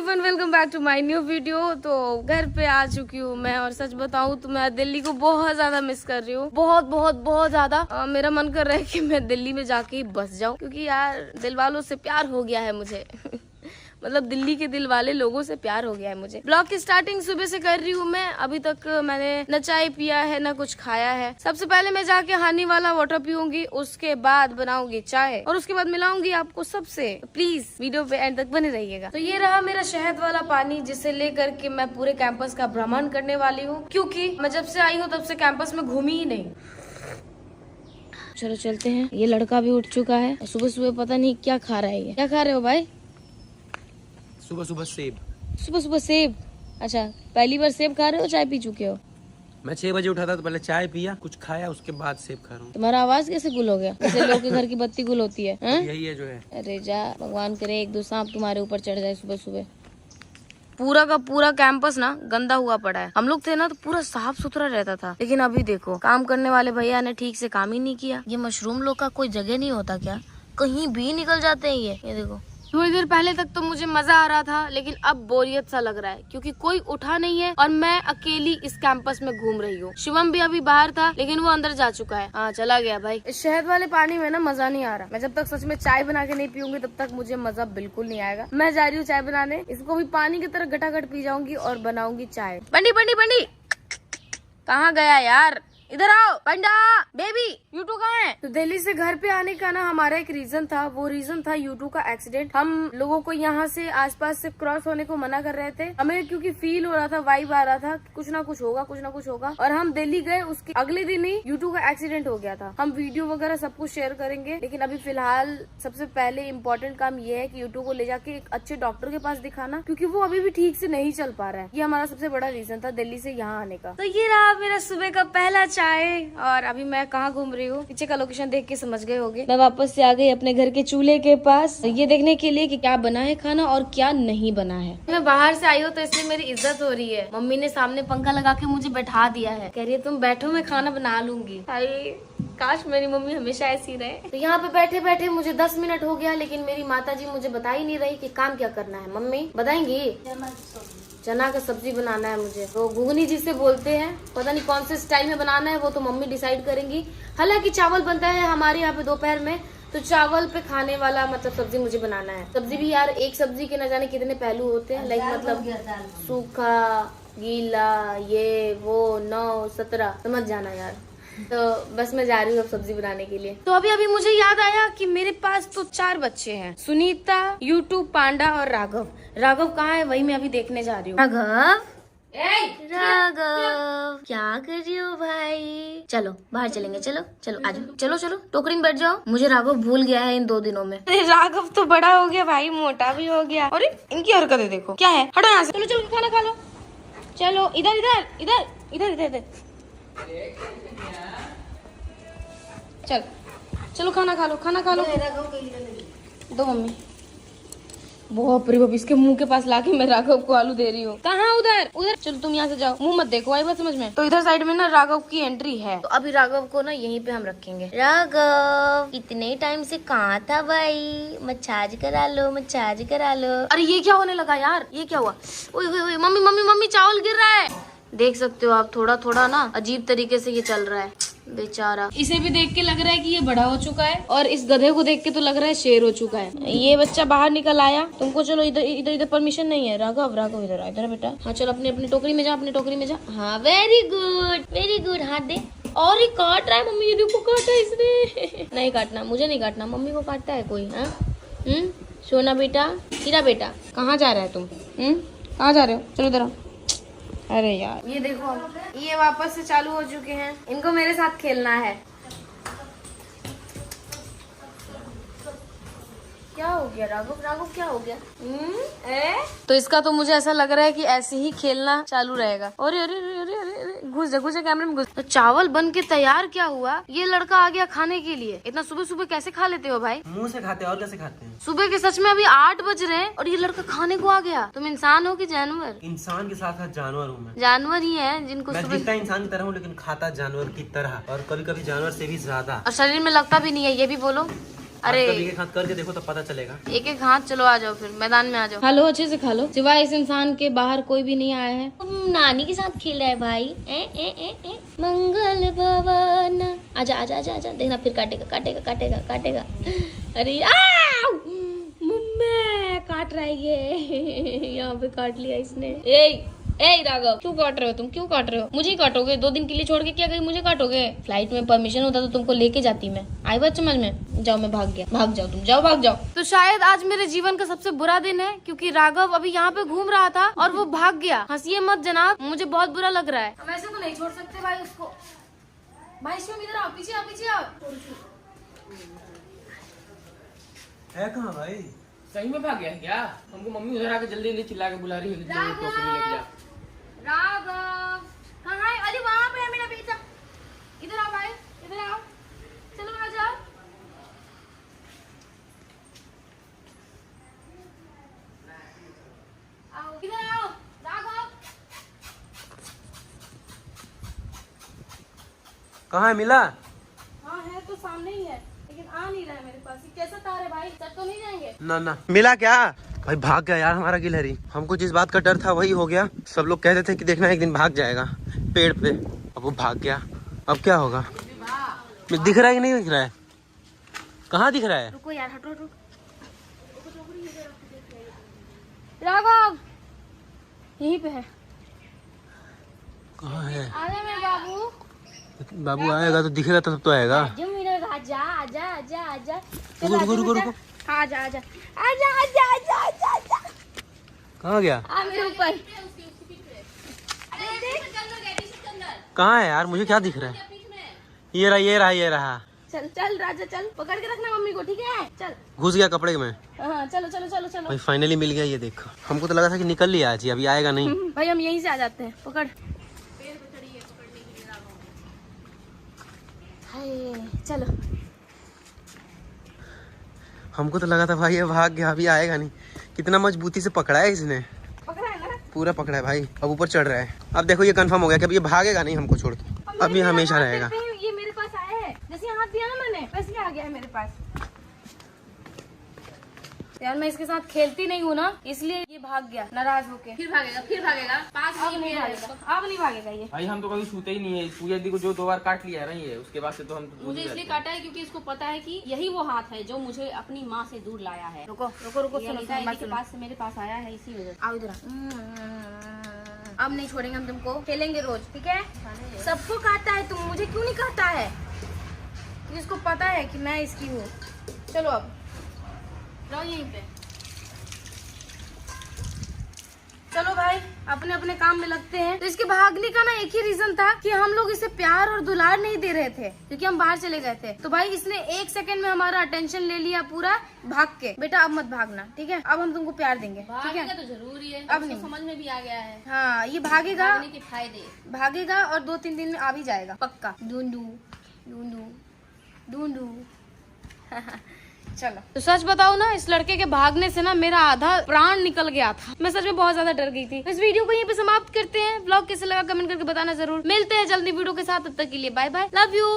Everyone, welcome back to my new video. तो घर पे आ चुकी हूँ मैं और सच बताऊँ तो मैं दिल्ली को बहुत ज्यादा मिस कर रही हूँ। बहुत बहुत बहुत ज्यादा। मेरा मन कर रहा है कि मैं दिल्ली में जाके ही बस जाऊँ, क्योंकि यार दिल वालों से प्यार हो गया है मुझे। मतलब दिल्ली के दिल वाले लोगों से प्यार हो गया है मुझे। ब्लॉग की स्टार्टिंग सुबह से कर रही हूँ मैं। अभी तक मैंने न चाय पिया है न कुछ खाया है। सबसे पहले मैं जाके हानी वाला वाटर पीऊंगी, उसके बाद बनाऊंगी चाय और उसके बाद मिलाऊंगी आपको सबसे। प्लीज वीडियो पे एंड तक बने रहिएगा। तो ये रहा मेरा शहद वाला पानी, जिसे लेकर के मैं पूरे कैंपस का भ्रमण करने वाली हूँ, क्योंकि मैं जब से आई हूँ तब से कैंपस में घूमी ही नहीं। चलो चलते हैं। ये लड़का भी उठ चुका है। सुबह सुबह पता नहीं क्या खा रहा है। ये क्या खा रहे हो भाई? सुबह सुबह सेब। सुबह सुबह सेब? अच्छा, पहली बार सेब खा रहे हो, चाय पी चुके हो? मैं 6 बजे उठा था तो पहले चाय पिया, कुछ खाया, उसके बाद सेब खा रहा हूँ। तुम्हारा आवाज कैसे गुल हो गया? जैसे लोग के घर की बत्ती गुल होती है। यही है जो है। अरे जा, भगवान करे एक दो सांप तुम्हारे ऊपर चढ़ जाए सुबह सुबह। पूरा का पूरा कैंपस ना गंदा हुआ पड़ा है। हम लोग थे ना तो पूरा साफ सुथरा रहता था, लेकिन अभी देखो काम करने वाले भैया ने ठीक से काम ही नहीं किया। ये मशरूम लोग का कोई जगह नहीं होता क्या? कहीं भी निकल जाते हैं ये देखो। थोड़ी देर पहले तक तो मुझे मजा आ रहा था, लेकिन अब बोरियत सा लग रहा है, क्योंकि कोई उठा नहीं है और मैं अकेली इस कैंपस में घूम रही हूँ। शिवम भी अभी बाहर था, लेकिन वो अंदर जा चुका है। हाँ, चला गया भाई। इस शहद वाले पानी में ना मजा नहीं आ रहा। मैं जब तक सच में चाय बना के नहीं पीऊंगी तब तक मुझे मजा बिल्कुल नहीं आएगा। मैं जा रही हूँ चाय बनाने। इसको भी पानी की तरह गटागट पी जाऊंगी और बनाऊंगी चाय। बंडी बंडी बंडी कहाँ गया यार? इधर आओ पंडा बेबी। यूटू कहाँ है? तो दिल्ली से घर पे आने का ना हमारा एक रीजन था। वो रीजन था यूटू का एक्सीडेंट। हम लोगों को यहाँ से आसपास से क्रॉस होने को मना कर रहे थे हमें, क्योंकि फील हो रहा था, वाइब आ रहा था, कुछ ना कुछ होगा, कुछ ना कुछ होगा। और हम दिल्ली गए, उसके अगले दिन ही यूटू का एक्सीडेंट हो गया था। हम वीडियो वगैरह सब कुछ शेयर करेंगे, लेकिन अभी फिलहाल सबसे पहले इम्पोर्टेंट काम ये है कि यूटू को ले जाके एक अच्छे डॉक्टर के पास दिखाना, क्योंकि वो अभी भी ठीक से नहीं चल पा रहा है। ये हमारा सबसे बड़ा रीजन था दिल्ली से यहाँ आने का। तो ये रहा मेरा सुबह का पहला चाय। और अभी मैं कहाँ घूम रही हूँ, पीछे का लोकेशन देख के समझ गए होंगे। मैं वापस से आ गई अपने घर के चूल्हे के पास, ये देखने के लिए कि क्या बना है खाना और क्या नहीं बना है। मैं बाहर से आई हूँ तो इसलिए मेरी इज्जत हो रही है। मम्मी ने सामने पंखा लगा के मुझे बैठा दिया है, कह रही है तुम बैठो मैं खाना बना लूंगी। काश मेरी मम्मी हमेशा ऐसी रहे। तो यहाँ पे बैठे बैठे मुझे 10 मिनट हो गया, लेकिन मेरी माताजी मुझे बता ही नहीं रही कि काम क्या करना है। मम्मी बताएंगी? चना का सब्जी बनाना है मुझे। तो घुगनी जिसे बोलते हैं, पता नहीं कौन से स्टाइल में बनाना है, वो तो मम्मी डिसाइड करेंगी। हालांकि चावल बनता है हमारे यहाँ पे दोपहर में, तो चावल पे खाने वाला मतलब सब्जी मुझे बनाना है। सब्जी भी यार, एक सब्जी के न जाने कितने पहलू होते हैं। लाइक मतलब सूखा, गीला, ये वो 9 17 समझ जाना यार। तो बस मैं जा रही हूँ अब सब्जी बनाने के लिए। तो अभी मुझे याद आया कि मेरे पास तो 4 बच्चे हैं, सुनीता, यूट्यूब, पांडा और राघव। राघव कहाँ है? वही मैं अभी देखने जा रही हूँ। राघव क्या कर रही हो भाई? चलो बाहर चलेंगे। चलो चलो आ जाओ। चलो चलो टोकरी में बैठ जाओ। मुझे राघव भूल गया है इन 2 दिनों में। अरे राघव तो बड़ा हो गया भाई, मोटा भी हो गया। अरे इनकी हरकतें देखो। क्या है? हटो यहाँ से। चलो चलो खाना खा लो। चलो इधर इधर इधर इधर इधर इधर। चल चलो खाना खा लो, खाना खा लो। दो मम्मी। बाप रे बाप, इसके मुंह के पास लाके मैं राघव को आलू दे रही हूँ। कहाँ? उधर उधर। चलो तुम यहाँ से जाओ, मुंह मत देखो, आई बात समझ में? तो इधर साइड में ना राघव की एंट्री है, तो अभी राघव को ना यहीं पे हम रखेंगे। राघव इतने टाइम से कहाँ था भाई? मसाज करा लो, मसाज करा लो। अरे ये क्या होने लगा यार? ये क्या हुआ? ओए ओए मम्मी मम्मी मम्मी, चावल गिर रहा है। देख सकते हो आप, थोड़ा थोड़ा ना अजीब तरीके से ये चल रहा है बेचारा। इसे भी देख के लग रहा है कि ये बड़ा हो चुका है, और इस गधे को देख के तो लग रहा है शेर हो चुका है। ये बच्चा बाहर निकल आया। तुमको चलो इधर इधर इधर परमिशन नहीं है। राघव राघव इधर इधर बेटा। हाँ चलो अपनी अपनी टोकरी में जा, अपनी टोकरी में जा। हाँ वेरी गुड। हाथ दे। और ये काट रहा है मम्मी, ये देखो काटा इसने। नहीं काटना, मुझे नहीं काटना, मम्मी को काटता है कोई। हाँ सोना बेटा, हीरा बेटा, कहाँ जा रहा है तुम? कहाँ जा रहे हो? चलो इधर। अरे यार ये देखो, ये वापस से चालू हो चुके हैं। इनको मेरे साथ खेलना है। क्या हो गया राघव? राघव क्या हो गया? तो इसका तो मुझे ऐसा लग रहा है कि ऐसे ही खेलना चालू रहेगा। अरे अरे अरे अरे अरे घुस जा कैमरे में घुस। तो चावल बन के तैयार क्या हुआ? ये लड़का आ गया खाने के लिए। इतना सुबह सुबह कैसे खा लेते हो भाई? मुंह से खाते हैं और कैसे खाते हैं? सुबह के सच में अभी 8 बज रहे हैं और ये लड़का खाने को आ गया। तुम इंसान हो कि जानवर? इंसान के साथ साथ जानवर हूँ मैं। जानवर ही है जिनको मैं दिखता इंसान की तरह हूँ, लेकिन खाता जानवर की तरह, और कभी कभी जानवर से भी ज्यादा। और शरीर में लगता भी नहीं है, ये भी बोलो। अरे कभी एक हाथ करके देखो तब पता चलेगा। एक एक हाथ, चलो आ जाओ, फिर मैदान में आ जाओ। खा लो, अच्छे से खा लो। सिवाय इस इंसान के बाहर कोई भी नहीं आया है। नानी के साथ खेल रहा है भाई। मंगल भवन। आजा आजा आजा आजा, देखना फिर काटेगा काटेगा काटेगा काटेगा। अरे मम्मी काट रहा है ये। यहाँ पे काट लिया इसने। ए राघव, क्यों काट रहे हो तुम? क्यों काट रहे हो? मुझे ही काटोगे? 2 दिन के लिए छोड़ के क्या गई, मुझे काटोगे? फ्लाइट में परमिशन होता तो तुमको लेके जाती मैं। आई बात समझ में? जाओ, मैं भाग गया। भाग जाओ तुम, जाओ भाग जाओ। तो शायद आज मेरे जीवन का सबसे बुरा दिन है, क्योंकि राघव अभी यहाँ पे घूम रहा था और वो भाग गया। हंसिए मत जनाब, मुझे बहुत बुरा लग रहा है। वैसे तो नहीं छोड़ सकते भाई उसको। भाई शिवम इधर आओ, पीछे आओ, पीछे आओ। है कहाँ भाई? सही में भाग गया है क्या? हमको मम्मी उधर आके जल्दी जल्दी चिल्ला के बुला रही है। राघव कहाँ है? अरे वहाँ पे है मेरा बेटा। इधर आओ भाई, इधर आओ, चलो आ जाओ। आओ इधर आओ राघव। कहाँ है मिला? हाँ है तो सामने ही है, लेकिन आ नहीं रहा है मेरे पास। ये कैसा तार है भाई? चल तो नहीं जाएंगे? ना ना मिला क्या भाई? भाग गया यार हमारा गिलहरी। हमको जिस बात का डर था वही हो गया। सब लोग कहते थे कि देखना एक दिन भाग जाएगा पेड़ पे, अब वो भाग गया। अब क्या होगा? दिख रहा है कि नहीं दिख रहा है? कहाँ दिख रहा है? रुको यार, हटो हटो। राघव यहीं पे है। कहाँ है? आजा मेरे बाबू। बाबू आएगा तो दिखेगा तब तो आएगा। आजा मेरा, आजा आजा आजा आजा। रुको रुको रुको रुको। आजा आजा आजा आजा आजा आजा आजा। कहाँ गया? आ मेरे ऊपर। कहाँ है यार? मुझे क्या दिख रहा है? ये रहा ये रहा ये रहा। चल चल राजा, चल पकड़ के रखना मम्मी को, ठीक है? चल। घुस गया कपड़े में। हाँ चलो चलो चलो चलो। भाई फाइनली मिल गया। ये देखो, हमको तो लगा था कि निकल लिया आज, अभी आएगा नहीं। भाई हम यहीं से आ जाते हैं। पकड़। हाय, चलो। हमको तो लगा था भाई ये भाग गया, अभी आएगा नहीं। कितना मजबूती से पकड़ा है इसने। पकड़ा है ना? पूरा पकड़ा है भाई। अब ऊपर चढ़ रहा है। अब देखो ये कंफर्म हो गया कि अब ये भागेगा नहीं हमको छोड़ के, अब ये हमेशा रहेगा। ये मेरे पास आया है, जैसे हाथ दिया ना मैंने वैसे आ गया है मेरे पास। यार मैं इसके साथ खेलती नहीं हूँ ना, इसलिए ये भाग गया नाराज होके। फिर भागेगा पास में। नहीं भागेगा, अब नहीं भागेगा ये। भाई हम तो कभी छूते ही नहीं है। पूजा दी को जो 2 बार काट लिया रही है, उसके बाद से तो हम मुझे इसलिए काटा है क्योंकि इसको पता है कि यही वो हाथ है जो मुझे अपनी माँ से दूर लाया है। रुको रुको रुको, ये सुनो अनीता सुनो, बात के सुनो। पास से मेरे पास आया है इसी वजह से। आओ इधर। अब नहीं छोड़ेंगे हम तुमको, खेलेंगे रोज, ठीक है? सबको काटता है तुम, मुझे क्यों नहीं काटता है? क्योंकि इसको पता है कि मैं इसकी हूँ। चलो अब रहो यहीं पे। चलो भाई अपने अपने काम में लगते हैं। तो इसके भागने का ना एक ही रीजन था कि हम लोग इसे प्यार और दुलार नहीं दे रहे थे, क्योंकि हम बाहर चले गए थे। तो भाई इसने 1 सेकंड में हमारा अटेंशन ले लिया पूरा, भाग के। बेटा अब मत भागना, ठीक है? अब हम तुमको प्यार देंगे, ठीक भागना है? तो जरूरी है, अब अब नहीं। समझ में भी आ गया है हाँ ये भागेगा, भागने के फायदे। भागेगा और 2-3 दिन में आ भी जाएगा पक्का। ढूंढू ढूंढू ढूंढू। चलो। तो सच बताओ ना, इस लड़के के भागने से ना मेरा आधा प्राण निकल गया था। मैं सच में बहुत ज्यादा डर गई थी। इस वीडियो को यहीं पे समाप्त करते हैं। व्लॉग कैसे लगा कमेंट करके बताना जरूर। मिलते हैं जल्दी वीडियो के साथ, तब तक के लिए बाय बाय, लव यू।